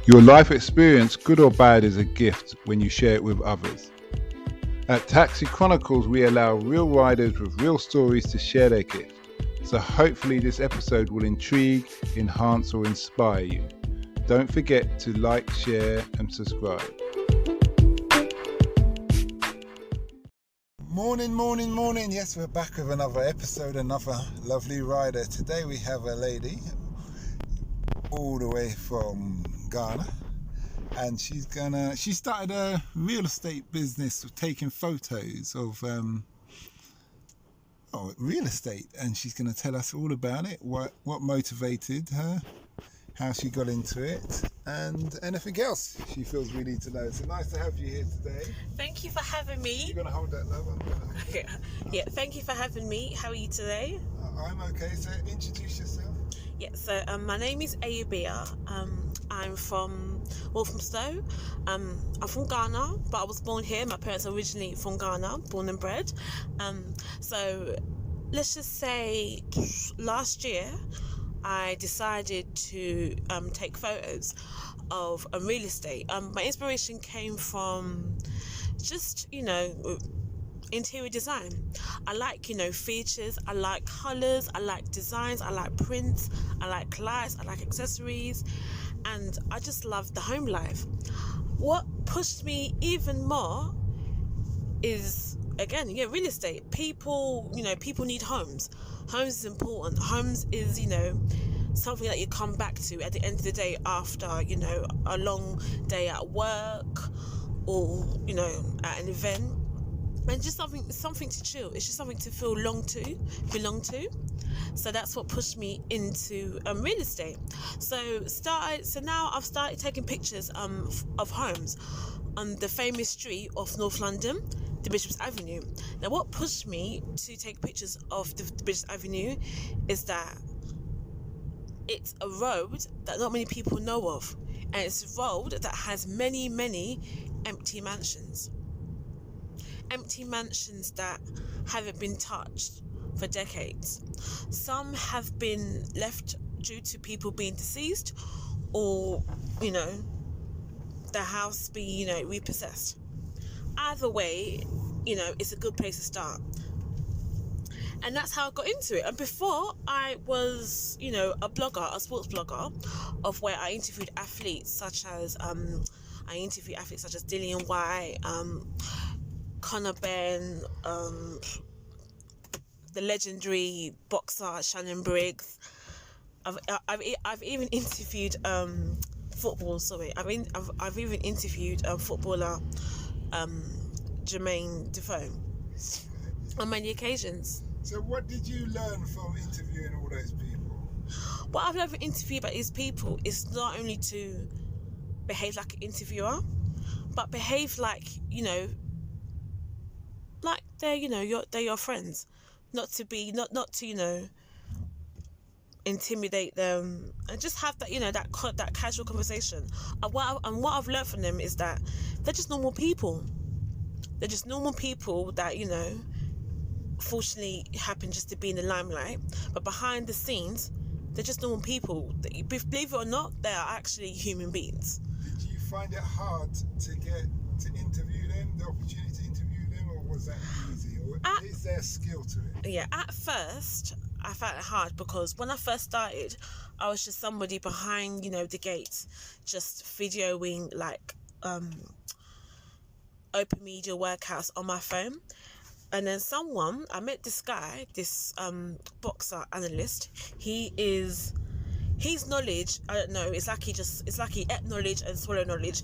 Your life experience, good or bad, is a gift when you share it with others. At Taxi Chronicles, we allow real riders with real stories to share their gift. So hopefully this episode will intrigue, enhance or inspire you. Don't forget to like, share and subscribe. Morning. Yes, we're back with another episode, another lovely rider. Today we have a lady all the way from Ghana, and she started a real estate business of taking photos of real estate, and she's going to tell us all about it, what motivated her, how she got into it, and anything else she feels we need to know. So nice to have you here today. Thank you for having me. You're going to hold that, love? Yeah, thank you for having me. How are you today? I'm okay. So introduce yourself. Yeah, so my name is Ayubia. I'm from Walthamstow. I'm from Ghana, but I was born here. My parents are originally from Ghana, born and bred. So let's just say last year I decided to take photos of real estate. My inspiration came from just, interior design. I like, features, I like colours, I like designs, I like prints, I like lights, I like accessories, and I just love the home life. What pushed me even more is, again, real estate. People need homes. Homes is important. Homes is, something that you come back to at the end of the day after, a long day at work or, at an event. And just something to chill. It's just something to belong to. So that's what pushed me into real estate. So now I've started taking pictures of homes on the famous street of North London, the Bishop's Avenue. Now what pushed me to take pictures of the Bishop's Avenue is that it's a road that not many people know of, and it's a road that has many empty mansions. Empty mansions that haven't been touched for decades. Some have been left due to people being deceased, or the house being repossessed. Either way, it's a good place to start. And that's how I got into it. And before, I was a sports blogger, of where I interviewed athletes such as Dillian White, Conor Ben, the legendary boxer Shannon Briggs. I've even interviewed football. Sorry, I've even interviewed footballer Jermaine Defoe on many occasions. So what did you learn from interviewing all those people? What I've learned from interviewing about these people is not only to behave like an interviewer, but behave like like they're your friends, not to intimidate them, and just have that that casual conversation. And what I've learned from them is that they're just normal people. They're just normal people that fortunately happen just to be in the limelight, but behind the scenes they're just normal people. Believe it or not, they are actually human beings. Did you find it hard to get to interview them, the opportunity to interview them, or was that easy, or is there a skill to it? Yeah, at first I found it hard, because when I first started, I was just somebody behind the gates, just videoing open media workouts on my phone. And then I met this guy, this boxer analyst. His knowledge, I don't know, it's like he ate knowledge and swallowed knowledge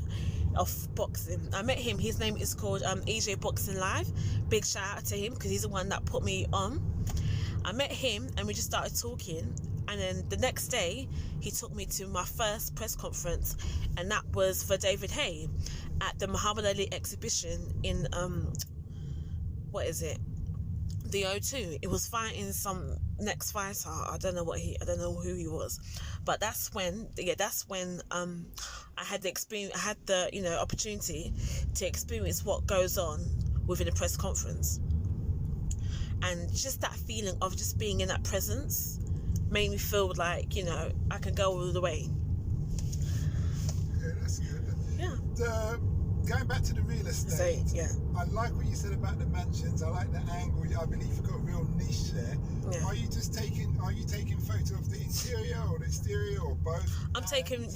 of boxing. I met him. His name is called EJ Boxing Live. Big shout out to him, because he's the one that put me on. I met him and we just started talking, and then the next day he took me to my first press conference, and that was for David Haye at the Muhammad Ali exhibition in the O2. It was fighting some next fighter. I don't know who he was, but that's when I had the experience. I had the opportunity to experience what goes on within a press conference, and just that feeling of just being in that presence made me feel like I can go all the way. Okay, that's good. Yeah. Going back to the real estate, I like what you said about the mansions. I like the angle. I believe you've got a real niche there. Yeah. Are you taking photo of the interior or the exterior or both? I'm taking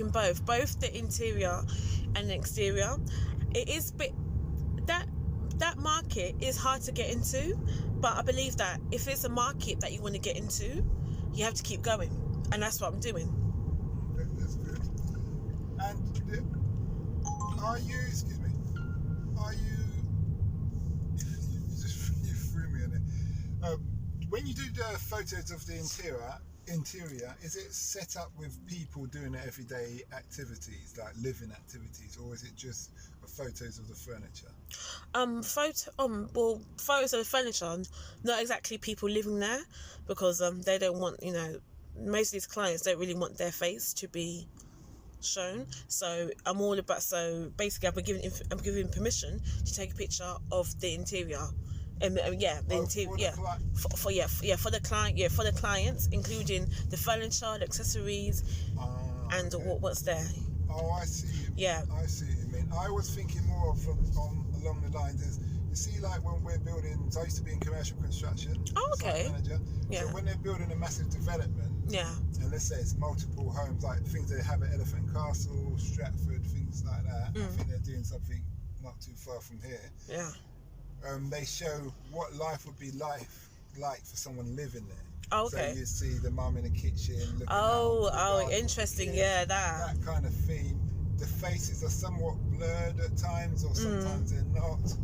both the interior and the exterior. It is that market is hard to get into, but I believe that if it's a market that you want to get into, you have to keep going, and that's what I'm doing. That's good. And you threw me in it. When you do the photos of the interior, is it set up with people doing everyday activities, like living activities, or is it just photos of the furniture? Photos of the furniture, not exactly people living there, because they don't want, most of these clients don't really want their face to be shown. So basically I'm giving permission to take a picture of the interior. For the clients, including the furniture, the accessories, and what's there. Oh, I see. Yeah. I see what you mean. I was thinking more along the lines as, you see, like when we're building, so I used to be in commercial construction. Oh, okay. Site manager. Yeah. So when they're building a massive development, and let's say it's multiple homes, like things they have at Elephant and Castle, Stratford, things like that. I think they're doing something not too far from here. Yeah. They show what life would be like for someone living there. Oh, okay. So you see the mum in the kitchen looking out. Interesting. Yeah, that kind of theme. The faces are somewhat blurred at times, or sometimes they're not.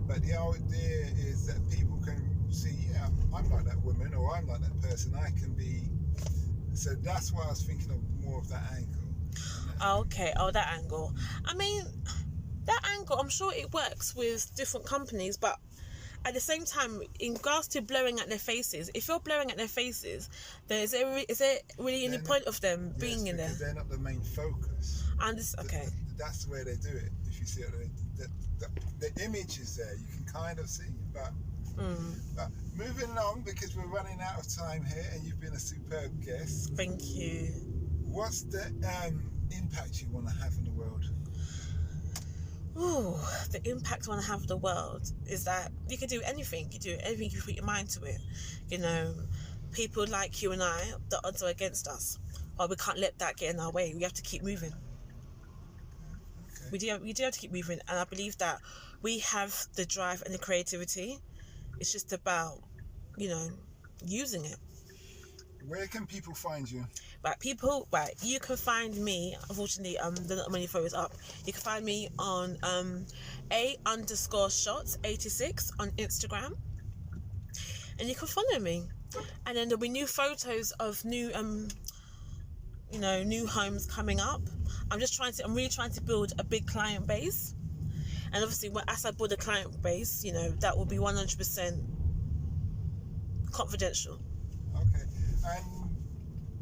But the idea is that people can see, I'm like that woman, or I'm like that person. I can be. So that's why I was thinking of more of that angle. Okay. Oh, that angle. I mean, that angle, I'm sure it works with different companies, but at the same time, in regards to blurring at their faces, if you're blurring at their faces, then is there really any point of them being in there? Because they're not the main focus. And that's where they do it. If you see it, the image is there, you can kind of see. But moving along, because we're running out of time here, and you've been a superb guest. Thank you. What's the impact you want to have on the world? Oh, the impact I want to have on the world is that you can do anything. You do anything you put your mind to it. People like you and I, the odds are against us, but we can't let that get in our way. We have to keep moving. Okay. We do have to keep moving, and I believe that we have the drive and the creativity. It's just about, using it. Where can people find you? You can find me, unfortunately, there are not many photos up. You can find me on A_shots86 on Instagram. And you can follow me. And then there'll be new photos of new homes coming up. I'm really trying to build a big client base. And obviously, as I build a client base, that will be 100% confidential. Okay. And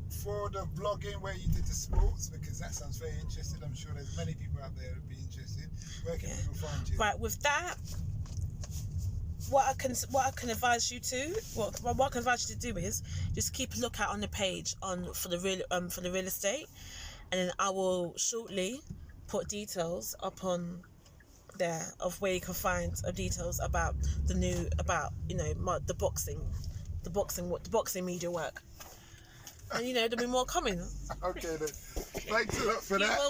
for the blogging where you did the sports, because that sounds very interesting, I'm sure there's many people out there who'd be interested. Where can people find you? Right, with that, what I can advise you to, what I can advise you to do is just keep a lookout on the page for the real estate, and then I will shortly put details upon there of where you can find details about the boxing media work. And there'll be more coming. Okay then. Thanks a lot for that.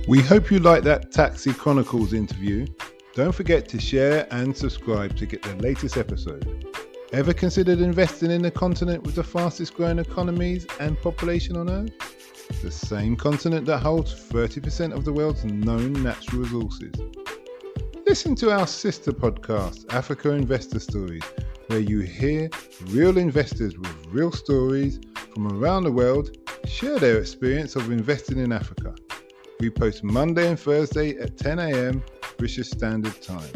We hope you liked that Taxi Chronicles interview. Don't forget to share and subscribe to get the latest episode. Ever considered investing in the continent with the fastest growing economies and population on Earth? The same continent that holds 30% of the world's known natural resources. Listen to our sister podcast, Africa Investor Stories, where you hear real investors with real stories from around the world share their experience of investing in Africa. We post Monday and Thursday at 10 a.m. British Standard Time.